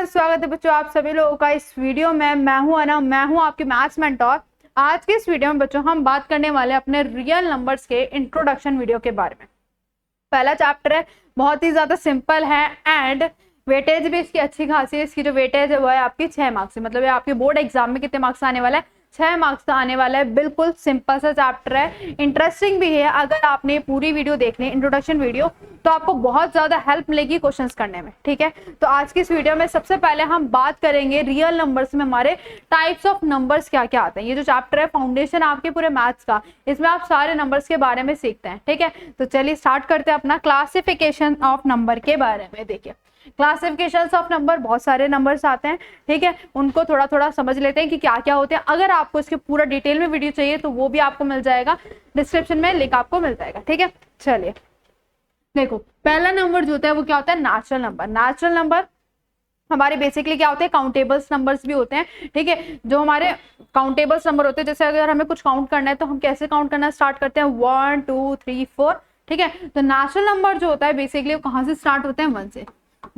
स्वागत है बच्चों आप सभी लोगों का इस वीडियो में। मैं हूं अना, मैं हूं आपकी मैथ्स मेंटोर। आज के इस वीडियो में बच्चों हम बात करने वाले हैं अपने रियल नंबर्स के इंट्रोडक्शन वीडियो के बारे में। पहला चैप्टर है, बहुत ही ज्यादा सिंपल है एंड वेटेज भी इसकी अच्छी खासी है। इसकी जो वेटेज है वो है आपकी 6 मार्क्स है, मतलब ये आपके बोर्ड एग्जाम में कितने मार्क्स आने वाला है, 6 मार्क्स का आने वाला है। बिल्कुल सिंपल सा चैप्टर है, इंटरेस्टिंग भी है। अगर आपने पूरी वीडियो देख ली इंट्रोडक्शन वीडियो तो आपको बहुत ज्यादा हेल्प मिलेगी क्वेश्चंस करने में। ठीक है, तो आज की इस वीडियो में सबसे पहले हम बात करेंगे रियल नंबर्स में हमारे टाइप्स ऑफ नंबर्स क्या क्या आते हैं। ये जो चैप्टर है फाउंडेशन आपके पूरे मैथ्स का, इसमें आप सारे नंबर्स के बारे में सीखते हैं। ठीक है, तो चलिए स्टार्ट करते हैं अपना क्लासिफिकेशन ऑफ नंबर के बारे में। देखिए क्लासिफिकेशन ऑफ नंबर, बहुत सारे नंबर्स आते हैं। ठीक है, उनको थोड़ा थोड़ा समझ लेते हैं कि क्या क्या होते हैं। अगर आपको इसके पूरा डिटेल में वीडियो चाहिए तो वो भी आपको मिल जाएगा, डिस्क्रिप्शन में लिंक आपको मिल जाएगा। ठीक है, चलिए देखो पहला नंबर जो होता है वो क्या होता है, नेचुरल नंबर। नेचुरल नंबर हमारे बेसिकली क्या होते हैं, काउंटेबल्स नंबर्स भी होते हैं। ठीक है, जो हमारे काउंटेबल्स नंबर होते हैं, जैसे अगर हमें कुछ काउंट करना है तो हम कैसे काउंट करना स्टार्ट करते हैं, 1 2 3 4। ठीक है, तो नेचुरल नंबर जो होता है बेसिकली वो कहाँ से स्टार्ट होते हैं, 1 से।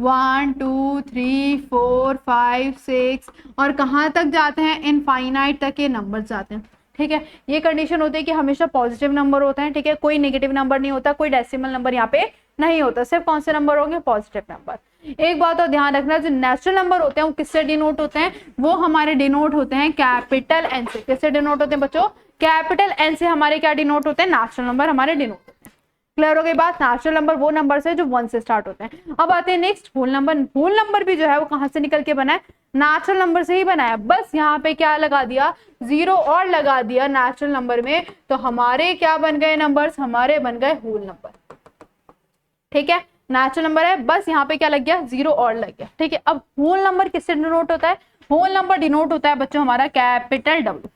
1 2 3 4 5 6 और कहाँ तक जाते हैं, इनफाइनाइट तक ये नंबर जाते हैं। ठीक है, ये कंडीशन होती है कि हमेशा पॉजिटिव नंबर होता है। ठीक है, कोई नेगेटिव नंबर नहीं होता, कोई डेसिमल नंबर यहाँ पे नहीं होता, सिर्फ कौन से नंबर होंगे, पॉजिटिव नंबर। एक बात और ध्यान रखना, जो नेचुरल नंबर होते हैं वो किससे डिनोट होते हैं, वो हमारे डिनोट होते हैं कैपिटल एन से। किससे डिनोट होते हैं बच्चों, कैपिटल एन से हमारे क्या डिनोट होते हैं, नेचुरल नंबर हमारे डिनोट होते हैं। क्लियर हो गई बात, नेचुरल नंबर वो नंबर से जो 1 से स्टार्ट होते हैं। अब आते हैं next, whole number. Whole number भी जो है वो कहाँ से निकल के बना है, नेचुरल नंबर से ही बनाया। बस यहाँ पे क्या लगा दिया, 0 और लगा दिया नेचुरल नंबर में, तो हमारे क्या बन गए नंबर्स, हमारे बन गए होल नंबर। ठीक है, नेचुरल नंबर है, बस यहाँ पे क्या लग गया, 0 और लग गया। ठीक है, अब होल नंबर किससे डिनोट होता है, होल नंबर डिनोट होता है बच्चों हमारा कैपिटल W।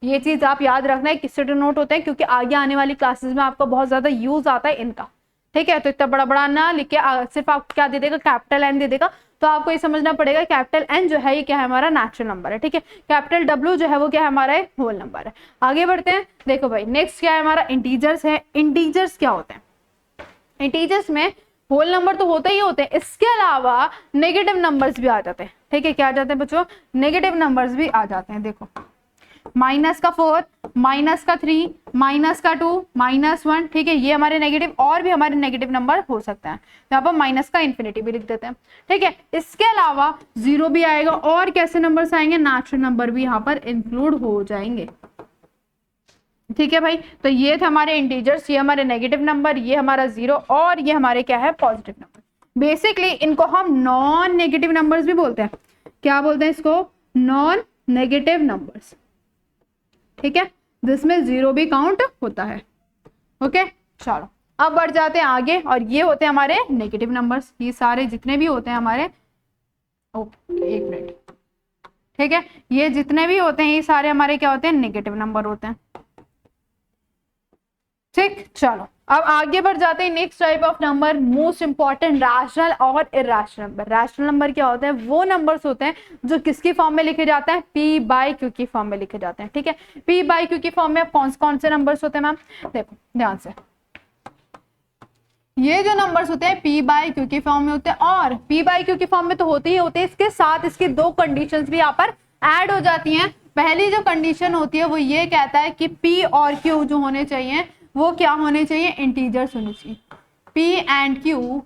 ये चीज आप याद रखना है किससे डिनोट होते हैं, क्योंकि आगे आने वाली क्लासेस में आपको बहुत ज्यादा यूज आता है इनका। ठीक है, तो इतना बड़ा बड़ा ना लिख के सिर्फ आपको क्या दे देगा, कैपिटल एन दे देगा। तो आपको ये समझना पड़ेगा कैपिटल एन जो है ये क्या है, हमारा नेचुरल नंबर है। ठीक है, कैपिटल W जो है वो क्या है, हमारा होल नंबर है। आगे बढ़ते हैं, देखो भाई नेक्स्ट क्या है हमारा, इंटीजर्स है। इंटीजर्स क्या होते हैं, इंटीजर्स में होल नंबर तो होते ही होते हैं, इसके अलावा नेगेटिव नंबर्स भी आ जाते हैं। ठीक है, क्या आ जाते हैं बच्चों, नेगेटिव नंबर्स भी आ जाते हैं। देखो माइनस का 4, माइनस का 3, माइनस का 2, -1। ठीक है, ये हमारे नेगेटिव, और भी हमारे नेगेटिव नंबर हो सकते हैं। यहाँ पर माइनस का इन्फिनिटी भी लिख देते हैं। ठीक है, इसके अलावा 0 भी आएगा, और कैसे नंबर्स आएंगे, नेचुरल नंबर भी यहाँ पर इंक्लूड हो जाएंगे। ठीक है भाई, तो ये थे हमारे इंटीजर्स, ये हमारे नेगेटिव नंबर, ये हमारा 0 और ये हमारे क्या है, पॉजिटिव नंबर। बेसिकली इनको हम नॉन नेगेटिव नंबर्स भी बोलते हैं। क्या बोलते हैं इसको, नॉन नेगेटिव नंबर्स। ठीक है, जिसमें 0 भी काउंट होता है। ओके, चलो अब बढ़ जाते हैं आगे, और ये होते हैं हमारे नेगेटिव नंबर्स। ये सारे जितने भी होते हैं हमारे, ओके एक मिनट, ठीक है, ये जितने भी होते हैं ये सारे हमारे क्या होते हैं, नेगेटिव नंबर होते हैं। ठीक, चलो अब आगे बढ़ जाते हैं। Next type of number, most important, rational और इरैशनल नंबर। रैशनल नंबर क्या होते हैं, वो नंबर्स होते हैं जो किसकी फॉर्म में लिखे जाते हैं, P/Q की फॉर्म में लिखे जाते हैं। ठीक है, P/Q की फॉर्म में कौन से नंबर्स होते हैं मैम, देखो ध्यान से, ये जो नंबर्स होते हैं P/Q की फॉर्म में होते हैं, और P/Q की फॉर्म में तो होते ही होते हैं, इसके साथ इसकी 2 कंडीशंस भी यहाँ पर ऐड हो जाती हैं। पहली जो कंडीशन होती है वो ये कहता है कि P और Q जो होने चाहिए वो क्या होने चाहिए, इंटीजर्स होने चाहिए। P and Q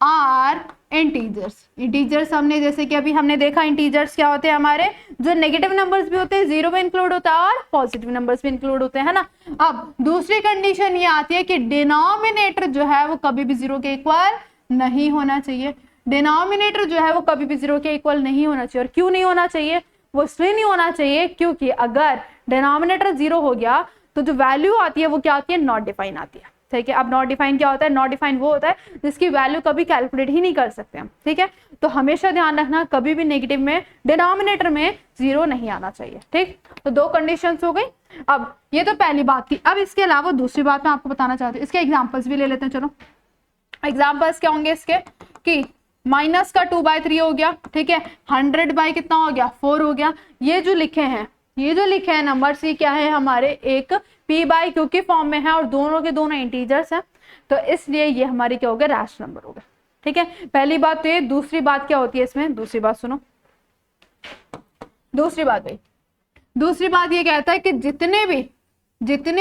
are integers. Integers हमने जैसे कि अभी हमने देखा, इंटीजर्स क्या होते हैं हमारे, जो नेगेटिव नंबर्स भी होते हैं, 0 में इंक्लूड होता है, और पॉजिटिव नंबर्स भी इंक्लूड होते हैं, है ना। अब दूसरी कंडीशन ये आती है कि डिनोमिनेटर जो है वो कभी भी 0 के इक्वल नहीं होना चाहिए। डिनोमिनेटर जो है वो कभी भी 0 के इक्वल नहीं होना चाहिए। और क्यों नहीं होना चाहिए, वो इसलिए नहीं होना चाहिए क्योंकि अगर डिनोमिनेटर 0 हो गया तो जो वैल्यू आती है वो क्या आती है, नॉट डिफाइन आती है। ठीक है, अब नॉट डिफाइन क्या होता है, नॉट डिफाइन वो होता है जिसकी वैल्यू कभी कैलकुलेट ही नहीं कर सकते हम। ठीक है, तो हमेशा ध्यान रखना कभी भी नेगेटिव में, डिनोमिनेटर में 0 नहीं आना चाहिए। ठीक, तो 2 कंडीशंस हो गई। अब ये तो पहली बात थी। अब इसके अलावा दूसरी बात मैं आपको बताना चाहती हूँ, इसके एग्जाम्पल्स भी ले लेते हैं। चलो एग्जाम्पल्स क्या होंगे इसके, कि माइनस का 2/3 हो गया। ठीक है, 100 बाई कितना हो गया, 4 हो गया। ये जो लिखे हैं नंबर सी क्या है, हमारे एक P/Q की फॉर्म में है, और दोनों के दोनों इंटीजर्स हैं, तो इसलिए ये हमारे क्या हो गए, रैशनल नंबर हो गए। ठीक है, पहली बात तो ये। दूसरी बात क्या होती है इसमें, दूसरी बात सुनो, दूसरी बात भाई, दूसरी बात ये कहता है कि जितने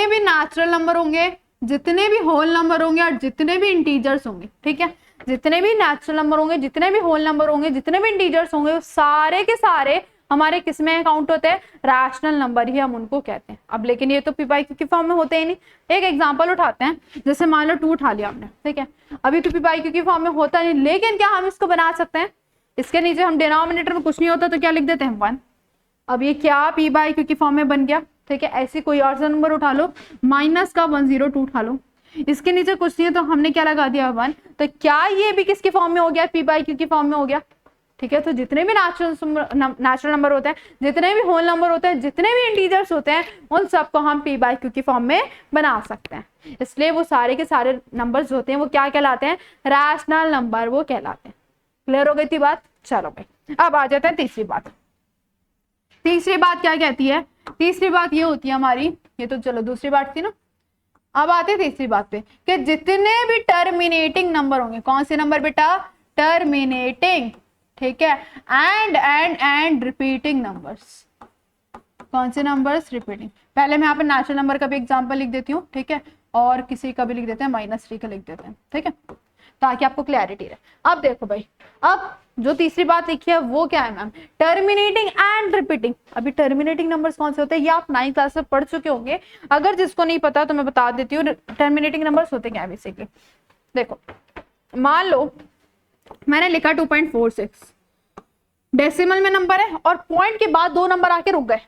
भी नेचुरल नंबर होंगे, जितने भी होल नंबर होंगे और जितने भी इंटीजर्स होंगे, ठीक है, जितने भी नेचुरल नंबर होंगे, जितने भी होल नंबर होंगे, जितने भी इंटीजर्स होंगे, वो सारे के सारे हमारे किसमें काउंट होते हैं, रैशनल नंबर ही हम उनको कहते हैं। अब लेकिन ये तो पी बाई क्यू की फॉर्म में होते ही नहीं। एक एग्जांपल उठाते हैं, जैसे मान लो 2 उठा लिया हमने, ठीक है, अभी तो पी बाई क्यू की फॉर्म में होता नहीं, लेकिन क्या हम इसको बना सकते हैं, इसके नीचे हम डिनोमिनेटर में कुछ नहीं होता तो क्या लिख देते हैं 1। अब ये क्या पी बाई क्यू की फॉर्म में बन गया, ठीक है। ऐसे कोई और सा नंबर उठा लो, माइनस का 102 उठा लो, इसके नीचे कुछ नहीं है तो हमने क्या लगा दिया 1, तो क्या ये भी किसके फॉर्म में हो गया, पी बाई क्यू की फॉर्म में हो गया, ठीक है। तो जितने भी नेचुरल नंबर होते हैं, जितने भी होल नंबर होते हैं, जितने भी इंटीजर्स होते हैं, उन सबको हम पी बाई क्यू की फॉर्म में बना सकते हैं। इसलिए वो सारे के सारे नंबर्स होते हैं वो क्या कहलाते हैं, रैशनल नंबर वो कहलाते हैं। क्लियर हो गई थी बात। चलो भाई अब आ जाते हैं तीसरी बात। तीसरी बात क्या कहती है, तीसरी बात ये होती है हमारी, ये तो चलो दूसरी बात थी ना, अब आते हैं तीसरी बात पे कि जितने भी टर्मिनेटिंग नंबर होंगे, कौन से नंबर बेटा, टर्मिनेटिंग, ठीक है, एंड रिपीटिंग नंबर्स। कौन से नंबर्स, रिपीटिंग। पहले मैं यहाँ पे नेचुरल नंबर का भी एग्जांपल लिख देती हूँ, ठीक है, और किसी का भी लिख देते हैं, -3 का लिख देते हैं, ठीक है, ताकि आपको क्लैरिटी रहे। अब देखो भाई, अब जो तीसरी बात लिखी है वो क्या है मैम, टर्मिनेटिंग एंड रिपीटिंग। अभी टर्मिनेटिंग नंबर्स कौन से होते हैं, ये आप 9th क्लास में पढ़ चुके होंगे, अगर जिसको नहीं पता तो मैं बता देती हूँ टर्मिनेटिंग नंबर्स होते क्या है बेसिकली। देखो मान लो मैंने लिखा 2.46, डेसिमल में नंबर है और पॉइंट के बाद 2 नंबर आके रुक गए,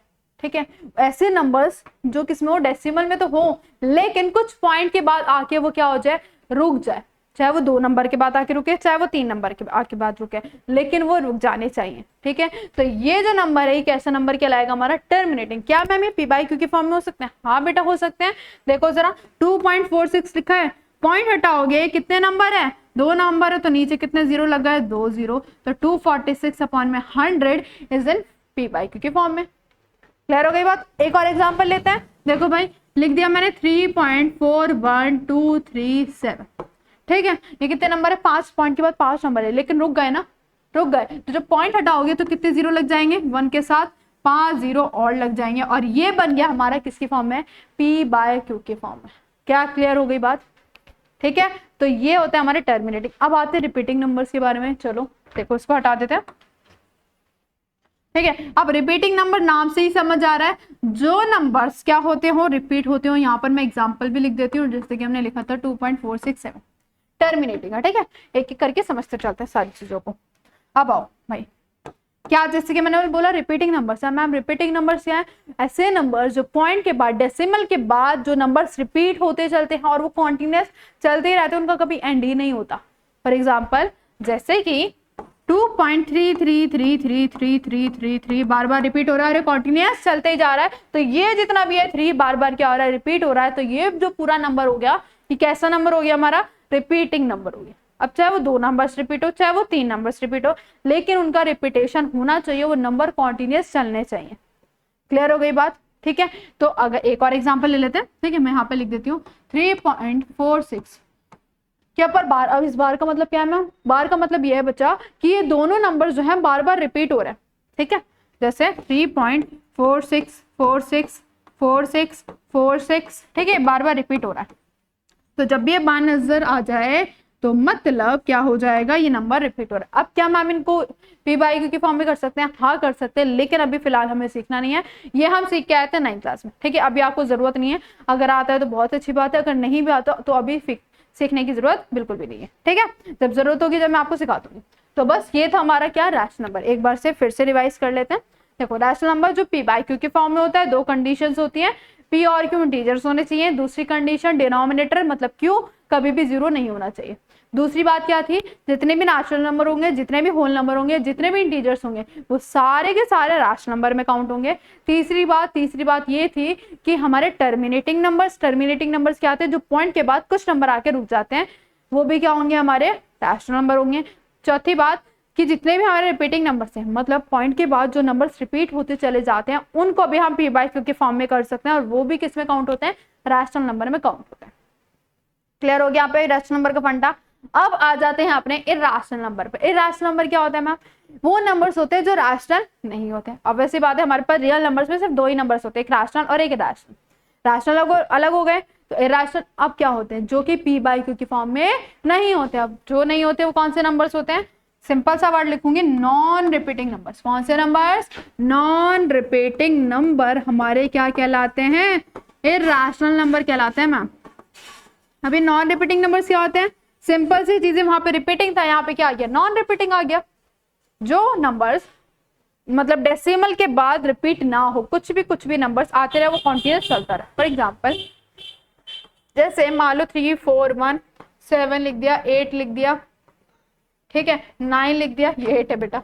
ठीक है। ऐसे नंबर्स जो किसमें हो, डेसिमल में तो हो, लेकिन कुछ पॉइंट के बाद आके वो क्या हो जाए, रुक जाए, चाहे वो 2 नंबर के बाद आके रुके, चाहे वो 3 नंबर के आके बाद रुके, लेकिन वो रुक जाने चाहिए, ठीक है। तो ये जो नंबर है, एक ऐसा नंबर कहलाएगा हमारा टर्मिनेटिंग। क्या मैम ये पी बाई क्यू की फॉर्म में हो सकते हैं, हाँ बेटा हो सकते हैं। देखो जरा 2.46 लिखा है, पॉइंट हटाओगे कितने नंबर है, 2 नंबर है, तो नीचे कितने 0 लग गए, 2 0, तो 246 अपॉन में 100 is in P by Q की फॉर्म में। क्लियर हो गई बात। एक और एग्जांपल लेते हैं, देखो भाई लिख दिया मैंने 3.41237, ठीक है। ये कितने नंबर है, 5 पॉइंट के बाद 5 नंबर है, लेकिन रुक गए ना, रुक गए, तो जब पॉइंट हटाओगे तो कितने 0 लग जाएंगे, 1 के साथ 5 0 और लग जाएंगे, और ये बन गया हमारा किसकी फॉर्म में, पी बाय क्यू की फॉर्म में। क्या क्लियर हो गई बात, ठीक है। तो ये होता है हमारे टर्मिनेटिंग। अब आते हैं रिपीटिंग नंबर्स के बारे में, चलो देखो इसको हटा देते हैं, ठीक है। अब रिपीटिंग नंबर नाम से ही समझ आ रहा है, जो नंबर्स क्या होते हो, रिपीट होते हो। यहाँ पर मैं एग्जांपल भी लिख देती हूँ, जैसे कि हमने लिखा था 2.467 टर्मिनेटिंग है, ठीक है। एक एक करके समझते चलते हैं सारी चीजों को। अब आओ भाई, क्या जैसे कि मैंने बोला रिपीटिंग नंबर्स है मैम, रिपीटिंग नंबर्स क्या है, ऐसे नंबर्स जो पॉइंट के बाद, डेसिमल के बाद जो नंबर्स रिपीट होते चलते हैं और वो कॉन्टिन्यूस चलते ही रहते हैं, उनका कभी एंड ही नहीं होता। फॉर एग्जाम्पल जैसे कि 2.33333333 बार बार रिपीट हो रहा है, कॉन्टिन्यूस चलते ही जा रहा है, तो ये जितना भी है 3 बार बार क्या हो रहा है, रिपीट हो रहा है, तो ये जो पूरा नंबर हो गया, ये कैसा नंबर हो गया हमारा, रिपीटिंग नंबर हो गया। अब चाहे वो 2 नंबर्स रिपीट हो, चाहे वो 3 नंबर्स रिपीट हो, लेकिन उनका रिपीटेशन होना चाहिए, वो नंबर कॉन्टिन्यूस चलने चाहिए। क्लियर हो गई बात, ठीक है। तो अगर एक और एग्जांपल ले लेते हैं, ठीक है, मैं यहाँ पे लिख देती हूँ 3.46 क्या पर बार। अब इस बार का मतलब क्या है मैम, बार का मतलब ये है बच्चा कि ये दोनों नंबर जो है बार बार रिपीट हो रहे हैं, ठीक है। जैसे 3.46464646, ठीक है, बार बार रिपीट हो रहा है। तो जब भी ये बार नजर आ जाए तो मतलब क्या हो जाएगा, ये नंबर रिपीट हो रहा है। अब क्या मैम इनको पी बाई क्यू की फॉर्म में कर सकते हैं, हाँ कर सकते हैं, लेकिन अभी फिलहाल हमें सीखना नहीं है, ये हम सीख के आए थे 9th क्लास में, ठीक है। अभी आपको जरूरत नहीं है, अगर आता है तो बहुत अच्छी बात है, अगर नहीं भी आता तो अभी सीखने की जरूरत बिल्कुल भी नहीं है, ठीक है। जब जरूरत होगी जब मैं आपको सिखा दूंगी। तो बस ये था हमारा क्या, रैशनल नंबर। एक बार से फिर से रिवाइज कर लेते हैं। देखो रैशनल नंबर जो पी बाई क्यू के फॉर्म में होता है, 2 कंडीशंस होती हैं, पी और क्यू इंटीजर्स होने चाहिए, दूसरी कंडीशन डिनोमिनेटर मतलब क्यू कभी भी 0 नहीं होना चाहिए। दूसरी बात क्या थी, जितने भी नेचुरल नंबर होंगे, जितने भी होल नंबर होंगे, जितने भी इंटीजर्स होंगे, वो सारे के सारे रैशनल नंबर में काउंट होंगे। तीसरी बात ये थी कि हमारे टर्मिनेटिंग नंबर्स क्या आते हैं, जो पॉइंट के बाद कुछ नंबर आके रुक जाते हैं, वो भी क्या होंगे, हमारे रैशनल नंबर होंगे। चौथी बात कि जितने भी हमारे रिपीटिंग नंबर्स हैं, मतलब पॉइंट के बाद जो नंबर्स रिपीट होते चले जाते हैं, उनको भी हम पी बाई क्यू के फॉर्म में कर सकते हैं, और वो भी किस में काउंट होते हैं, रैशनल नंबर में काउंट होते हैं। क्लियर हो गया यहाँ पे रैशनल नंबर का फंडा। अब आ जाते हैं अपने इर्रेशनल नंबर पे। इर्रेशनल नंबर क्या होता है मैम? वो नंबर्स होते हैं जो रैशनल नहीं होते। अब वैसी बात है, हमारे पास रियल नंबर्स में सिर्फ दो ही नंबर्स होते हैं, एक रैशनल और एक इर्रेशनल। रैशनल अलग हो गए, तो इर्रेशनल अब क्या होते हैं? जो कि पी बाई क्यू की फॉर्म में नहीं होते। अब जो नहीं होते वो कौन से नंबर्स होते हैं? सिंपल सा वर्ड लिखूंगी, नॉन रिपीटिंग नंबर्स। कौन से नंबर्स? नॉन रिपीटिंग नंबर हमारे क्या कहलाते हैं? इर्रेशनल नंबर कहलाते हैं मैम। अभी नॉन रिपीटिंग नंबर्स क्या होते हैं? सिंपल सी चीजें, वहां पे रिपीटिंग था, यहाँ पे क्या आ गया? नॉन रिपीटिंग आ गया। जो नंबर्स मतलब डेसिमल के बाद रिपीट ना हो, कुछ भी नंबर्स आते रहे, वो कॉन्टिन्यूस चलता रहे। फॉर एग्जाम्पल जैसे मान लो 3 4 1 7 लिख दिया, 8 लिख दिया, ठीक है, 9 लिख दिया, ये 8 है बेटा,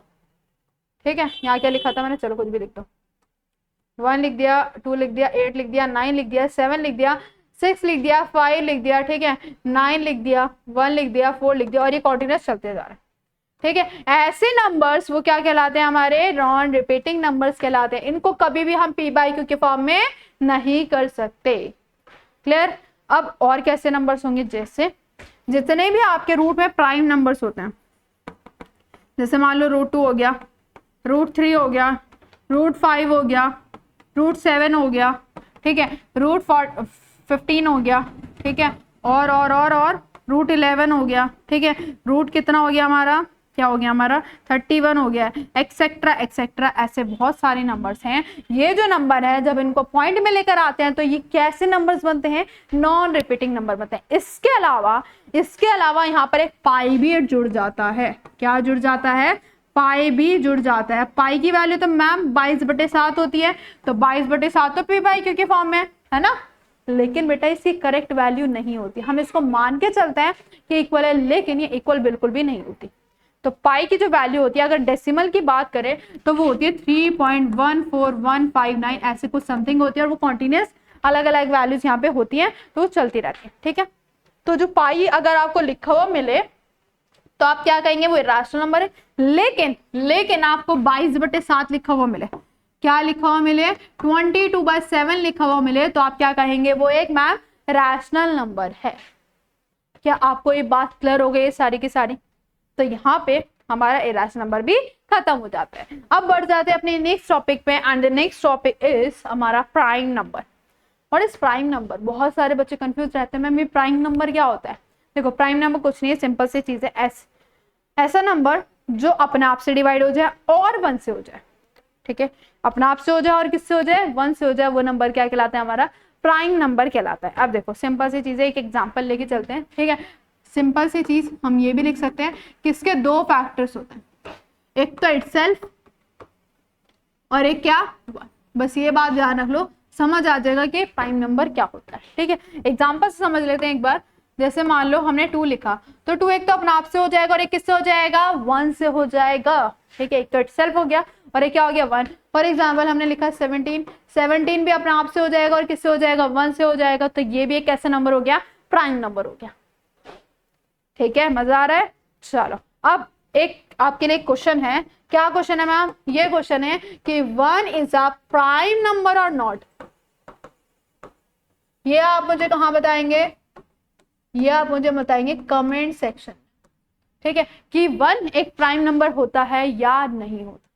ठीक है। यहाँ क्या लिखा था मैंने? चलो कुछ भी लिख दो। 1 लिख दिया, 2 लिख दिया, 8 लिख दिया, 9 लिख दिया, 7 लिख दिया, 6 लिख दिया, 5 लिख दिया, ठीक है, 9 लिख दिया, 1 लिख दिया, 4 लिख दिया, और ये कॉन्टिन्यूस चलते जा रहे हैं, ठीक है। ऐसे नंबर्स वो क्या कहलाते हैं? हमारे नॉन रिपीटिंग नंबर्स कहलाते हैं। इनको कभी भी हम पी बाई क्यू के फॉर्म में नहीं कर सकते। क्लियर? अब और कैसे नंबर्स होंगे? जैसे जितने भी आपके रूट में प्राइम नंबर्स होते हैं, जैसे मान लो √2 हो गया, √3 हो गया, √5 हो गया, √7 हो गया, ठीक है, √15 हो गया, ठीक है, और √11 हो गया, ठीक है, रूट कितना हो गया हमारा? क्या हो गया हमारा? 31 हो गया, एक्सेट्रा एक्सेट्रा। ऐसे बहुत सारे नंबर्स हैं। ये जो नंबर है जब इनको पॉइंट में लेकर आते हैं तो ये कैसे नंबर्स बनते हैं? नॉन रिपीटिंग नंबर बनते हैं। इसके अलावा यहाँ पर एक पाई भी जुड़ जाता है। क्या जुड़ जाता है? पाई भी जुड़ जाता है। पाई की वैल्यू तो मैम 22/7 होती है, तो 22/7 तो पी बाई क्यू के फॉर्म में है ना, लेकिन बेटा इसकी करेक्ट वैल्यू नहीं होती। हम इसको मान के चलते हैं कि इक्वल है, लेकिन ये इक्वल बिल्कुल भी नहीं होती। तो पाई की जो वैल्यू होती है, अगर डेसिमल की बात करें तो वो होती है 3.14159, ऐसे कुछ समथिंग होती है, और वो कॉन्टिन्यूस अलग अलग वैल्यूज यहाँ पे होती हैं, तो वो चलती रहती है, ठीक है। तो जो पाई अगर आपको लिखा हुआ मिले तो आप क्या कहेंगे? वो इर्रेशनल नंबर है। लेकिन आपको 22/7 लिखा हुआ मिले, क्या लिखा हुआ मिले? 22/7 लिखा हुआ मिले, तो आप क्या कहेंगे? वो एक मैम रैशनल नंबर है। क्या आपको ये बात क्लियर हो गई है सारी की सारी? तो यहाँ पे हमारा इर्रेशनल नंबर भी खत्म हो जाता है। अब बढ़ जाते हैं अपने नेक्स्ट टॉपिक पे, and the next topic is हमारा prime number. What is prime number? बहुत सारे बच्चे कंफ्यूज रहते हैं, मैम ये प्राइम नंबर क्या होता है? देखो, प्राइम नंबर कुछ नहीं है, सिंपल सी चीज है, ऐसा नंबर जो अपने आप से डिवाइड हो जाए और 1 से हो जाए, ठीक है, अपने आप से हो जाए और किससे हो जाए? 1 से हो जाए, वो नंबर क्या कहलाता है? हमारा प्राइम नंबर कहलाता है। अब देखो सिंपल सी चीज है, एक एग्जांपल लेके चलते हैं, ठीक है। सिंपल सी चीज हम ये भी लिख सकते हैं कि इसके 2 फैक्टर्स होते हैं, एक तो इटसेल्फ और एक क्या? 1। बस ये बात ध्यान रख लो, समझ आ जाएगा कि प्राइम नंबर क्या होता है, ठीक है। एग्जांपल से समझ लेते हैं एक बार। जैसे मान लो हमने 2 लिखा, तो 2 एक तो अपने आप से हो जाएगा और एक किससे हो जाएगा? 1 से हो जाएगा, ठीक है। एक तो इटसेल्फ हो गया और एक क्या हो गया? 1। फॉर एग्जाम्पल हमने लिखा 17 भी अपने आप से हो जाएगा और किससे हो जाएगा? 1 से हो जाएगा। तो ये भी एक कैसा नंबर हो गया? प्राइम नंबर हो गया, ठीक है। मजा आ रहा है? चलो, अब एक आपके लिए क्वेश्चन है। क्या क्वेश्चन है मैम? ये क्वेश्चन है कि 1 इज अ प्राइम नंबर और नॉट। ये आप मुझे कहां बताएंगे? ये आप मुझे बताएंगे कमेंट सेक्शन, ठीक है, कि 1 एक प्राइम नंबर होता है या नहीं होता,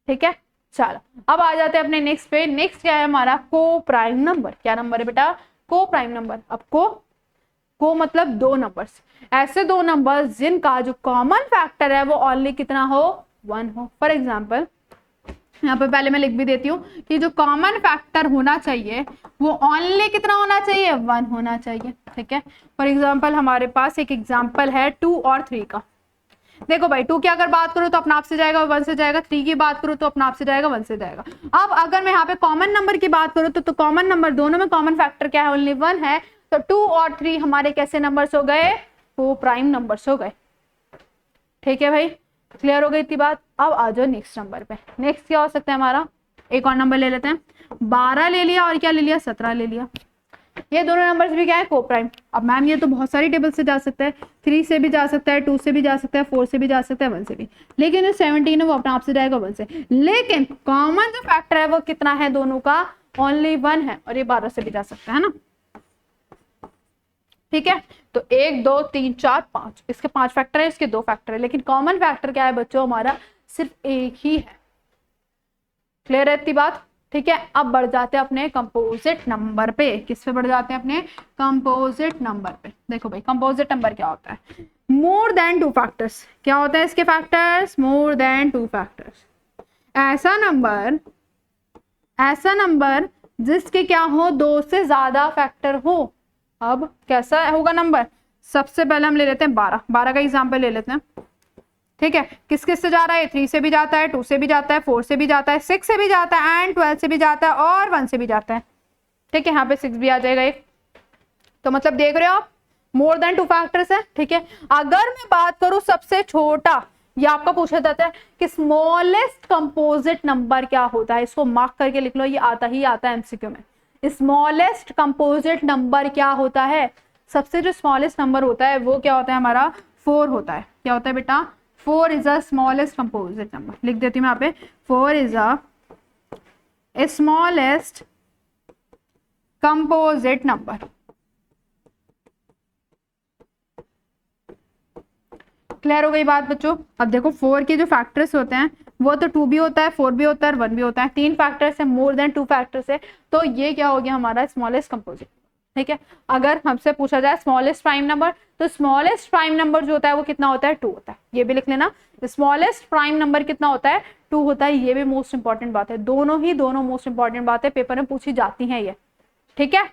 ठीक है। चलो, अब आ जाते हैं अपने नेक्स्ट पे। नेक्स्ट क्या है हमारा? को प्राइम नंबर। क्या नंबर है बेटा? को प्राइम नंबर। अब को मतलब 2 नंबर्स, ऐसे 2 नंबर्स जिनका जो कॉमन फैक्टर है वो ओनली कितना हो? 1 हो। फॉर एग्जाम्पल यहाँ पे पहले मैं लिख भी देती हूँ कि जो कॉमन फैक्टर होना चाहिए वो ओनली कितना होना चाहिए? 1 होना चाहिए, ठीक है। फॉर एग्जाम्पल हमारे पास एक एग्जाम्पल है 2 और 3 का। देखो भाई, 2 की अगर बात करो तो अपने आप से जाएगा, 1 से जाएगा। 3 की बात करो तो अपने आप से जाएगा, 1 से जाएगा। अब अगर मैं यहाँ पे कॉमन नंबर की बात करूँ तो कॉमन नंबर दोनों में कॉमन फैक्टर क्या है? ओनली 1 है। तो 2 और 3 हमारे कैसे नंबर्स हो गए? वो प्राइम नंबर्स हो गए, ठीक है भाई। क्लियर हो गई थी बात? अब आ जाओ नेक्स्ट नंबर पे। नेक्स्ट क्या हो सकता है हमारा? एक और नंबर ले लेते हैं। 12 ले लिया और क्या ले लिया? 17 ले लिया। ये दोनों नंबर्स भी क्या है? को प्राइम। अब मैम ये तो बहुत सारी टेबल से जा सकता है, 3 से भी जा सकता है, 2 से भी जा सकता है, 4 से भी जा सकता है, 1 से भी। लेकिन जो 17 है वो अपने आप से जाएगा 1 से। लेकिन कॉमन जो फैक्टर है वो कितना है दोनों का? ओनली 1 है। और ये 12 से भी जा सकता है ना, ठीक है, तो 1 2 3 4 5, इसके 5 फैक्टर है, इसके 2 फैक्टर है, लेकिन कॉमन फैक्टर क्या है बच्चों, हमारा सिर्फ एक ही है। क्लियर है इतनी बात? ठीक है, अब बढ़ जाते हैं अपने कंपोजिट नंबर पे। किस पे बढ़ जाते हैं? अपने कंपोजिट नंबर पे। देखो भाई, कंपोजिट नंबर क्या होता है? More than 2 factors. क्या होता है इसके फैक्टर्स? More than 2 factors. ऐसा नंबर जिसके क्या हो, 2 से ज्यादा फैक्टर हो। अब कैसा होगा नंबर? सबसे पहले हम ले लेते हैं 12। 12 का एग्जाम्पल ले लेते हैं। ठीक है, किस किस से जा रहा है? 3 से भी जाता है, 2 से भी जाता है, 4 से भी जाता है, 6 से भी जाता है, एंड 12 से भी जाता है, और 1 से भी जाता है। ठीक है, यहाँ पे 6 भी आ जाएगा एक। तो मतलब देख रहे हो आप, मोर देन 2 फैक्टर्स है। ठीक है, अगर मैं बात करूं सबसे छोटा, ये आपका पूछा जाता है कि स्मॉलेस्ट कंपोजिट नंबर क्या होता है, इसको मार्क करके लिख लो, ये आता ही आता है एमसीक्यू में। स्मॉलेस्ट कंपोजिट नंबर क्या होता है? सबसे जो स्मॉलेस्ट नंबर होता है वो क्या होता है हमारा? 4 होता है। क्या होता है बेटा? 4 is a smallest composite number. लिख देती हूँ मैं यहाँ पे, 4 is a smallest composite number. Clear हो गई बात बच्चों? अब देखो 4 के जो फैक्टर्स होते हैं वो तो 2 भी होता है, 4 भी होता है, 1 भी होता है। 3 फैक्टर्स है, मोर देन 2 फैक्टर्स है, तो ये क्या हो गया हमारा? Smallest composite. ठीक है, अगर हमसे पूछा जाए स्मॉलेस्ट प्राइम नंबर, तो स्मॉलेस्ट प्राइम नंबर जो होता है वो कितना होता है? 2 होता है। ये भी लिख लेना, स्मॉलेस्ट प्राइम नंबर कितना होता है? 2 होता है। ये भी मोस्ट इंपॉर्टेंट बात है, दोनों मोस्ट इंपॉर्टेंट बात है, पेपर में पूछी जाती है ये। ठीक है,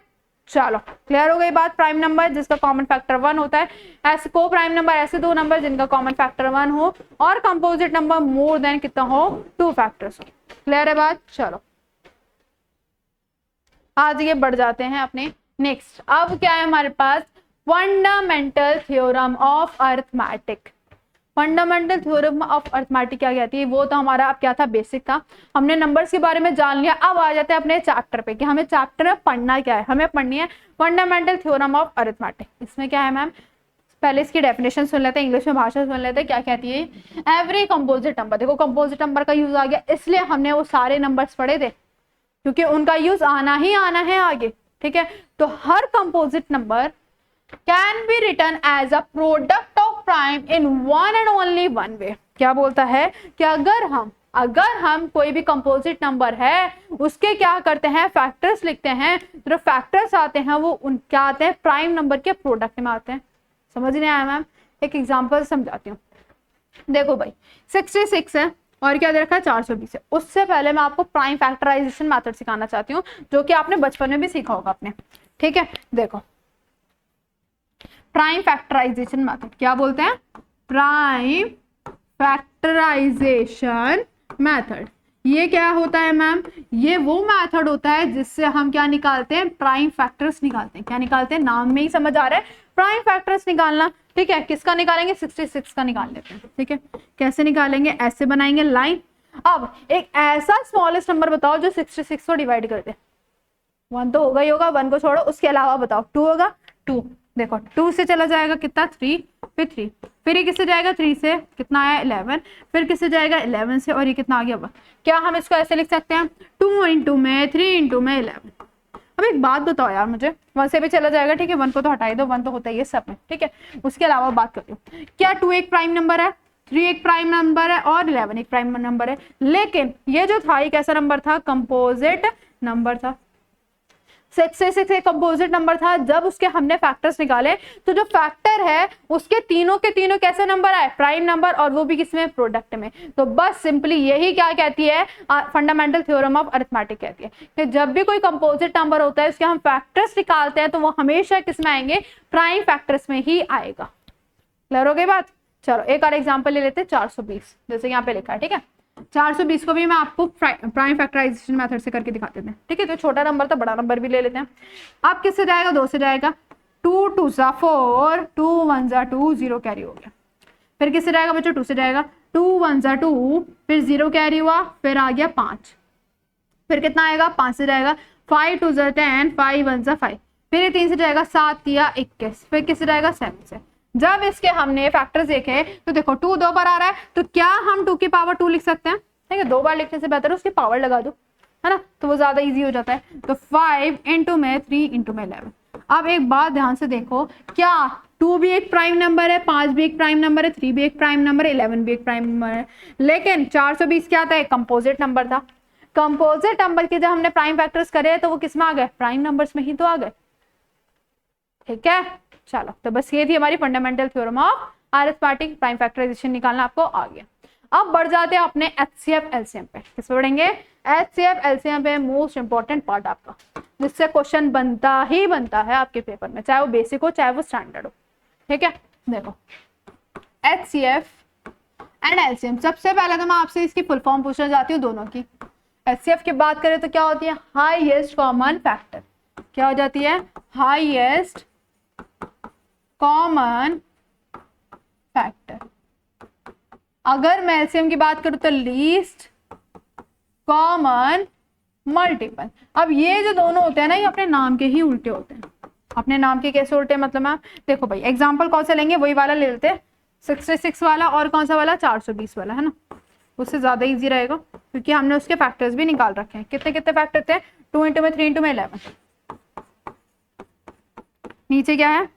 चलो क्लियर हो गई बात। प्राइम नंबर जिसका कॉमन फैक्टर 1 होता है, ऐसे को प्राइम नंबर ऐसे 2 नंबर जिनका कॉमन फैक्टर 1 हो, और कंपोजिट नंबर मोर देन कितना हो? 2 फैक्टर्स हो। क्लियर है बात? चलो आज ये बढ़ जाते हैं अपने नेक्स्ट। अब क्या है हमारे पास? Fundamental theorem of arithmetic. Fundamental theorem of arithmetic क्या कहती है? वो तो हमारा अब क्या था? बेसिक था। हमने नंबर्स के बारे में जान लिया। अब आ जाते हैं अपने चैप्टर पे कि हमें चैप्टर में पढ़ना क्या है। हमें पढ़नी है फंडामेंटल थ्योरम ऑफ अरिथमेटिक। इसमें क्या है मैम? पहले इसकी डेफिनेशन सुन लेते हैं, इंग्लिश में भाषा सुन लेते हैं क्या कहती है। एवरी कंपोजिट नंबर, देखो कंपोजिट नंबर का यूज आ गया, इसलिए हमने वो सारे नंबर्स पढ़े थे क्योंकि उनका यूज आना ही आना है आगे। ठीक है, तो हर composite number can be written as a product of prime in one and only one way. क्या बोलता है कि अगर हम कोई भी कंपोजिट नंबर है उसके क्या करते हैं? फैक्टर्स लिखते हैं, जो फैक्टर्स आते हैं वो क्या आते हैं? प्राइम नंबर के प्रोडक्ट में आते हैं। समझ नहीं आया मैम? एक एग्जांपल समझाती हूँ। देखो भाई 66 है और क्या दे रखा है? 420 है। उससे पहले मैं आपको प्राइम फैक्टराइजेशन मेथड सिखाना चाहती हूँ, जो कि आपने बचपन में भी सीखा होगा अपने। ठीक है, देखो प्राइम फैक्टराइजेशन मेथड क्या बोलते हैं? Prime factorization method. ये क्या होता है मैम? ये वो मेथड होता है जिससे हम क्या निकालते हैं? प्राइम फैक्टर्स निकालते हैं। क्या निकालते हैं? नाम में ही समझ आ रहा है, प्राइम फैक्टर्स निकालना। ठीक है, किसका निकालेंगे? 66 का निकाल लेते हैं। ठीक है, कैसे निकालेंगे? ऐसे बनाएंगे लाइन। अब एक ऐसा स्मॉलेस्ट नंबर बताओ जो 66 को डिवाइड कर दे। 1 तो होगा ही होगा, 1 को छोड़ो, उसके अलावा बताओ। 2 होगा? 2 देखो 2 से चला जाएगा कितना? 3, फिर 3, फिर ये किससे जाएगा? 3 से कितना आया? 11, फिर किससे जाएगा? 11 से, और ये कितना आ गया? 1। क्या हम इसको ऐसे लिख सकते हैं? 2 इंटू में 3 इंटू में 11। अब एक बात बताओ यार मुझे, 1 से भी चला जाएगा। ठीक है, 1 को तो हटाई दो, 1 तो होता ही है सब में। ठीक है, उसके अलावा बात करती हूँ, क्या 2 एक प्राइम नंबर है? 3 एक प्राइम नंबर है, और 11 एक प्राइम नंबर है। लेकिन ये जो था ये कैसा नंबर था? कंपोजिट नंबर था। 66 एक कंपोजिट नंबर था। जब उसके हमने फैक्टर्स निकाले तो जो फैक्टर है उसके तीनों के तीनों कैसे नंबर आए? प्राइम नंबर, और वो भी किसमें? प्रोडक्ट में। तो बस सिंपली यही क्या कहती है? फंडामेंटल थ्योरम ऑफ अरिथमेटिक कहती है कि जब भी कोई कंपोजिट नंबर होता है उसके हम फैक्टर्स निकालते हैं तो वो हमेशा किसमें आएंगे? प्राइम फैक्टर्स में ही आएगा। क्लियर हो गई बात? चलो एक और एग्जाम्पल ले लेते हैं, 420 जैसे यहाँ पे लिखा है। ठीक है, 420 को भी मैं आपको प्राइम फैक्टराइजेशन मेथड से करके दिखाते हैं। ठीक है, तो छोटा नंबर था, बड़ा नंबर भी ले लेते हैं। अब किससे जाएगा? 2 से जाएगा। 2 2 जा 4, 2 1 जा 2, 0 कैरी हो गया। फिर किससे जाएगा बच्चों? 2 से जाएगा। 2 1 जा 2, फिर 0 कैरी हुआ, फिर आ गया 5, फिर कितना आएगा? 5 से जाएगा। 5 2 जा 10, 5 1 जा 5, फिर ये 3 से जाएगा 7 या 21, फिर किससे जाएगा? 7 से। जब इसके हमने फैक्टर्स देखे तो देखो 2 2 बार आ रहा है, तो क्या हम 2 की पावर 2 लिख सकते हैं? ठीक है, 2 बार लिखने से बेहतर है उसकी पावर लगा दो, है ना, तो वो ज्यादा इजी हो जाता है। तो 5 इंटू में 3 इंटू में 11। अब एक बात ध्यान से देखो, क्या 2 भी एक प्राइम नंबर है, 5 भी एक प्राइम नंबर है, 3 भी एक प्राइम नंबर है, 11 भी एक प्राइम नंबर है, लेकिन 420 क्या था, एक कंपोजिट नंबर था। कंपोजिट नंबर के जब हमने प्राइम फैक्टर्स करे तो वो किस में आ गए, प्राइम नंबर्स में ही तो आ गए। ठीक है, चलो तो बस ये थी हमारी fundamental theorem of arithmetic prime factorization निकालना आपको आ गया। अब बढ़ जाते हैं अपने एचसीएफ एलसीएम पे। किस पे बढ़ेंगे, एचसीएफ एलसीएम पे, मोस्ट इंपॉर्टेंट पार्ट आपका, जिससे क्वेश्चन बनता ही बनता है आपके पेपर में, चाहे वो बेसिक हो चाहे वो स्टैंडर्ड हो। ठीक है, देखो एचसीएफ एंड एलसीएम, सबसे पहले तो मैं आपसे इसकी फुल फॉर्म पूछना चाहती हूँ दोनों की। एचसीएफ की बात करें तो क्या होती है, हाईएस्ट कॉमन फैक्टर। क्या हो जाती है, हाईएस्ट कॉमन फैक्टर। अगर मैं एलसीएम की बात करूं तो लीस्ट कॉमन मल्टीपल। अब ये जो दोनों होते हैं ना, ये अपने नाम के ही उल्टे होते हैं। अपने नाम के कैसे उल्टे, मतलब आप देखो भाई, एग्जांपल कौन सा लेंगे, वही वाला ले लेते हैं 66 वाला, और कौन सा वाला 420 वाला, है ना, उससे ज्यादा इजी रहेगा क्योंकि हमने उसके फैक्टर्स भी निकाल रखे हैं। कितने कितने फैक्टर थे, 2 इंटू में 3 इंटू में 11, नीचे क्या है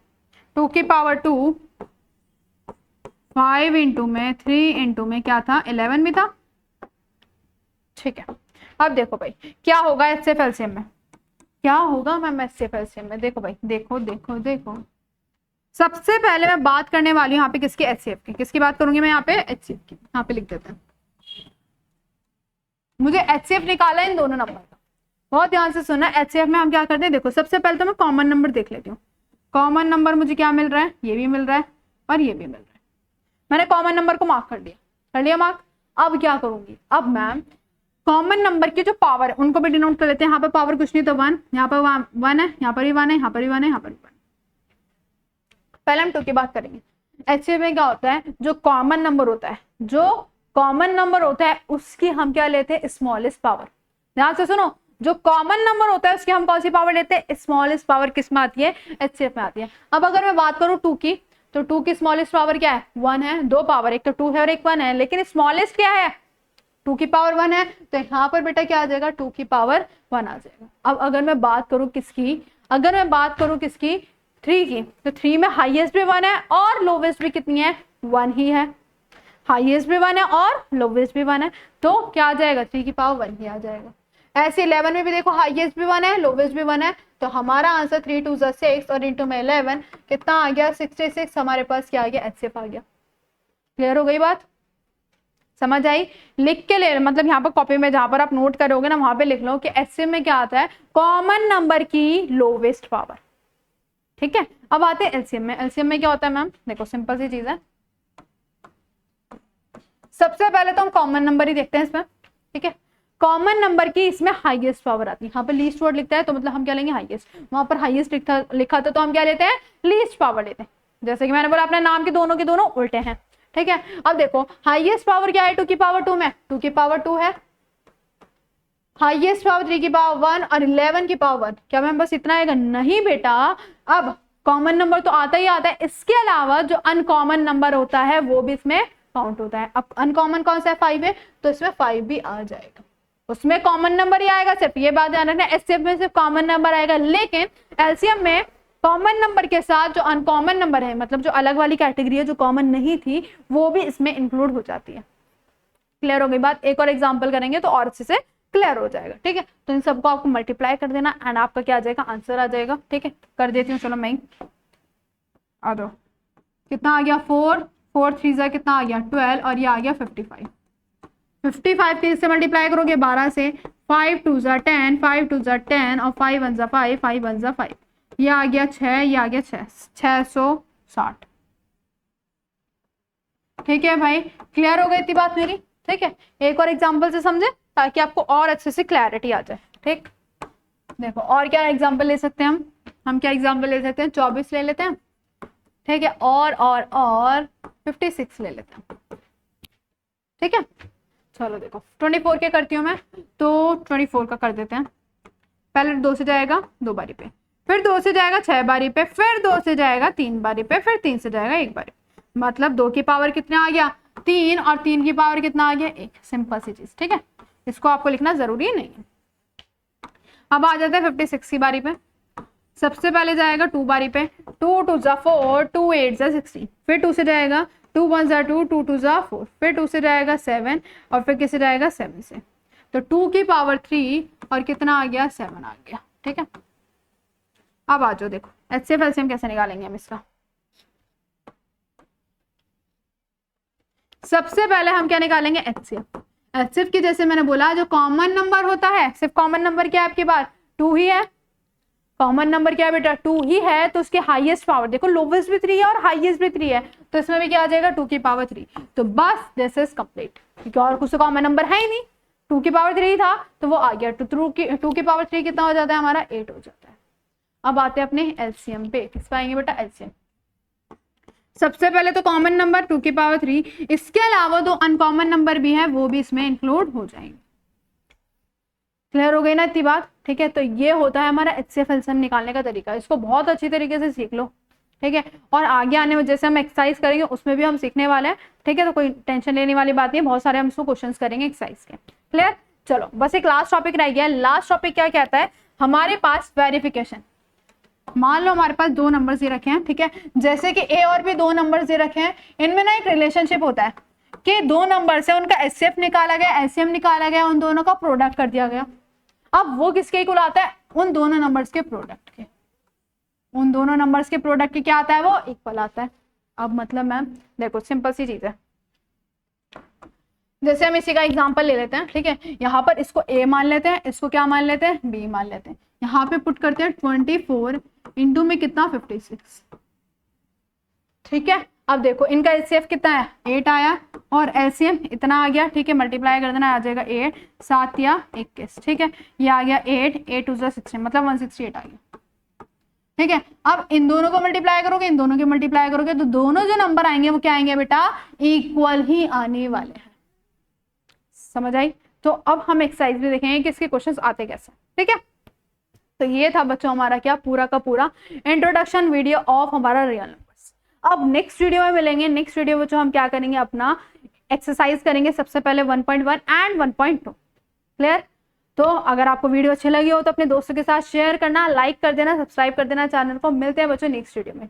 2 की पावर 2, 5 इंटू में 3 इंटू में क्या था 11 भी था। ठीक है, अब देखो भाई क्या होगा एचसीएफ एलसीएम में, क्या होगा मैम एचसीएफ एलसीएम में। देखो भाई, देखो देखो देखो, सबसे पहले मैं बात करने वाली हूँ यहाँ पे किसकी, एचसीएफ की। किसकी बात करूंगी मैं यहाँ पे, एचसीएफ की। यहाँ पे लिख देते हैं, मुझे एचसीएफ निकाला है इन दोनों नंबर का, बहुत ध्यान से सुनना। एचसीएफ में हम क्या करते हैं, देखो सबसे पहले तो मैं कॉमन नंबर देख लेती हूँ। कॉमन नंबर मुझे क्या मिल रहा है, ये भी मिल रहा है और ये भी मिल रहा है। मैंने कॉमन नंबर को मार्क कर लिया मार्क। अब क्या करूंगी, अब मैम कॉमन नंबर की जो पावर है उनको भी डिनोट कर लेते हैं। यहाँ पे पावर कुछ नहीं तो 1, यहाँ पर 1 है, यहाँ पर भी 1 है, यहाँ पर भी 1 है, यहाँ पर भी 1। पहले हम 2 की बात करेंगे। एचसीएफ में क्या होता है, जो कॉमन नंबर होता है, जो कॉमन नंबर होता है उसकी हम क्या लेते हैं, स्मॉलेस्ट पावर। ध्यान से सुनो, जो कॉमन नंबर होता है उसकी हम कौन सी पावर लेते हैं, स्मॉलेस्ट पावर। किस में आती है, एचसीएफ में आती है। अब अगर मैं बात करूं 2 की, तो 2 की स्मॉलेस्ट पावर क्या है, 1 है। 2 पावर, एक तो 2 है और एक 1 है, लेकिन स्मॉलेस्ट क्या है, 2 की पावर 1 है, तो यहाँ पर बेटा क्या आ जाएगा, 2 की पावर 1 आ जाएगा। अब अगर मैं बात करूं किसकी, अगर मैं बात करूं किसकी, 3 की, तो 3 में हाईएस्ट भी 1 है और लोवेस्ट भी कितनी है, 1 ही है। हाईएस्ट भी 1 है और लोवेस्ट भी 1 है, तो क्या आ जाएगा, 3 की पावर 1 ही आ जाएगा। ऐसे 11 में भी देखो, हाईएस्ट भी 1 है, लोवेस्ट भी 1 है, तो हमारा आंसर 3 2 6 और इंटू में 11 कितना आ गया, 66। हमारे पास क्या आ गया, एचसीएफ आ गया। क्लियर हो गई बात, समझ आई। लिख के ले, मतलब यहाँ पर कॉपी में जहां पर आप नोट करोगे ना, वहां पे लिख लो कि एचसीएफ में क्या आता है, कॉमन नंबर की लोवेस्ट पावर। ठीक है, अब आते हैं एलसीएम में। एलसीएम में क्या होता है मैम, देखो सिंपल सी चीज है। सबसे पहले तो हम कॉमन नंबर ही देखते हैं इसमें। ठीक है, कॉमन नंबर की इसमें हाईएस्ट पावर आती है। यहाँ पर लीस्ट वर्ड लिखता है तो मतलब हम क्या लेंगे, हाईएस्ट। वहां पर हाईएस्ट लिखा था तो हम क्या लेते हैं, लीस्ट पावर लेते हैं। जैसे कि मैंने बोला अपने नाम के दोनों उल्टे हैं। ठीक है, अब देखो हाईएस्ट पावर क्या है, 2 की पावर 2 में, 2 की पावर 2 है। हाईएस्ट पावर 3 की पावर 1 और 11 की पावर 1। क्या मैम बस इतना आएगा, नहीं बेटा। अब कॉमन नंबर तो आता ही आता है, इसके अलावा जो अनकॉमन नंबर होता है वो भी इसमें काउंट होता है। अब अनकॉमन कौन सा है, 5 है, तो इसमें 5 भी आ जाएगा। उसमें कॉमन नंबर ही आएगा, सिर्फ ये बात ध्यान रखना, एचसीएफ में सिर्फ कॉमन नंबर आएगा, लेकिन एलसीएम में कॉमन नंबर के साथ जो अनकॉमन नंबर है, मतलब जो अलग वाली कैटेगरी है जो कॉमन नहीं थी, वो भी इसमें इंक्लूड हो जाती है। क्लियर हो गई बात। एक और एग्जांपल करेंगे तो और अच्छे से क्लियर हो जाएगा। ठीक है, तो इन सबको आपको मल्टीप्लाई कर देना एंड आपका क्या आ जाएगा, आंसर आ जाएगा। ठीक है, कर देती हूँ, चलो मैं आ दो। कितना आ गया, 4 4 3 जा कितना आ गया, 12 और ये आ गया 55। 55 किससे मल्टीप्लाई करोगे, 12 से। 5 2 जा 10, 5 2 जा 10 और 5 1 जा 5, 5 1 जा 5। ये आ गया 6, ये आ गया 6, 660। ठीक है भाई, क्लियर हो गई थी बात मेरी। ठीक है, एक और एग्जांपल से समझे ताकि आपको और अच्छे से क्लैरिटी आ जाए। ठीक, देखो और क्या एग्जांपल ले सकते हैं हम क्या एग्जांपल ले सकते हैं, 24 ले लेते हैं। ठीक है, और 56 ले लेते हैं। ठीक है, चलो देखो 24 के करती हूँ मैं, तो 24 का कर देते हैं। पहले 2 से जाएगा 2 बारी पे, फिर 2 से जाएगा 6 बारी पे, फिर 2 से जाएगा 3 बारी पे, फिर 3 से जाएगा 1 बारी। मतलब 2 की पावर कितना आ गया, 3 और 3 की पावर कितना आ गया, 1। सिंपल सी चीज। ठीक है, इसको आपको लिखना जरूरी नहीं है। अब आ जाते हैं 56 की बारी पे। सबसे पहले जाएगा 2 बारी पे, 2 2 जा 4, 2 8 जा 16, फिर 2 से जाएगा 2 1 जा 2, 2 2 जा 4, फिर 2 से जाएगा 7 और फिर किससे जाएगा 7 से। तो 2 की पावर 3 और कितना आ गया 7 आ गया। ठीक है, अब आ जाओ देखो HCF LCM कैसे निकालेंगे हम इसका। सबसे पहले हम क्या निकालेंगे HCF की, जैसे मैंने बोला जो कॉमन नंबर होता है, सिर्फ कॉमन नंबर क्या है आपके पास 2 ही है। कॉमन नंबर क्या है बेटा 2 ही है, तो उसके हाईएस्ट पावर देखो लोवेस्ट भी 3 है और हाईएस्ट भी 3 है, तो इसमें भी क्या आ जाएगा 2 की पावर 3। तो बस दिस इज कंप्लीट, क्योंकि और कुछ कॉमन नंबर है ही नहीं, 2 की पावर 3 था तो वो आ गया। तो 2 की पावर 3 कितना हो जाता है हमारा 8 हो जाता है। अब आते हैं अपने एलसीएम पे, किस पे आएंगे बेटा एलसीएम। सबसे पहले तो कॉमन नंबर 2 की पावर 3, इसके अलावा दो अनकॉमन नंबर भी हैं वो भी इसमें इंक्लूड हो जाएंगे। क्लियर हो गई ना इतनी बात। ठीक है, तो ये होता है हमारा HCF LCM निकालने का तरीका, इसको बहुत अच्छी तरीके से सीख लो। ठीक है, और आगे आने में जैसे हम एक्सरसाइज करेंगे उसमें भी हम सीखने वाले हैं। ठीक है, तो कोई टेंशन लेने वाली बात नहीं है, बहुत सारे हम इसको क्वेश्चंस करेंगे एक्सरसाइज के। क्लियर, चलो बस एक लास्ट टॉपिक रह गया। लास्ट टॉपिक क्या कहता है, हमारे पास वेरिफिकेशन। मान लो हमारे पास 2 नंबर दे रखे हैं, ठीक है, जैसे कि ए और भी 2 नंबर दे रखे हैं, इनमें ना एक रिलेशनशिप होता है कि 2 नंबर से उनका HCF निकाला गया, LCM निकाला गया, उन दोनों का प्रोडक्ट कर दिया गया। अब वो किसके इक्वल आता है, उन दोनों नंबर्स के प्रोडक्ट के, उन दोनों नंबर्स के प्रोडक्ट के क्या आता है, वो इक्वल आता है। अब मतलब मैम देखो सिंपल सी चीज है, जैसे हम इसी का एग्जांपल ले लेते हैं। ठीक है, यहाँ पर इसको A मान लेते हैं, इसको क्या मान लेते हैं B मान लेते हैं। यहाँ पे पुट करते हैं 24 इंटू में कितना 56। ठीक है, अब देखो इनका HCF कितना है 8 आया और LCM इतना आ गया। ठीक है, मल्टीप्लाई कर देना, आ जाएगा 8 7 या 21। ठीक है, ये आ गया 8 8 2 16 मतलब 168 आ गया। ठीक है, अब इन दोनों को मल्टीप्लाई करोगे, इन दोनों के मल्टीप्लाई करोगे, तो दोनों जो नंबर आएंगे वो क्या आएंगे बेटा, इक्वल ही आने वाले हैं। समझ आई। तो अब हम एक्सरसाइज भी देखेंगे कि इसके क्वेश्चंस आते कैसे। ठीक है, तो ये था बच्चों हमारा क्या पूरा का पूरा इंट्रोडक्शन वीडियो ऑफ हमारा रियल नंबर्स। अब नेक्स्ट वीडियो में मिलेंगे। नेक्स्ट वीडियो में जो हम क्या करेंगे, अपना एक्सरसाइज करेंगे, सबसे पहले 1.1 एंड 1.2। क्लियर। तो अगर आपको वीडियो अच्छी लगी हो तो अपने दोस्तों के साथ शेयर करना, लाइक कर देना, सब्सक्राइब कर देना चैनल को। मिलते हैं बच्चों नेक्स्ट वीडियो में।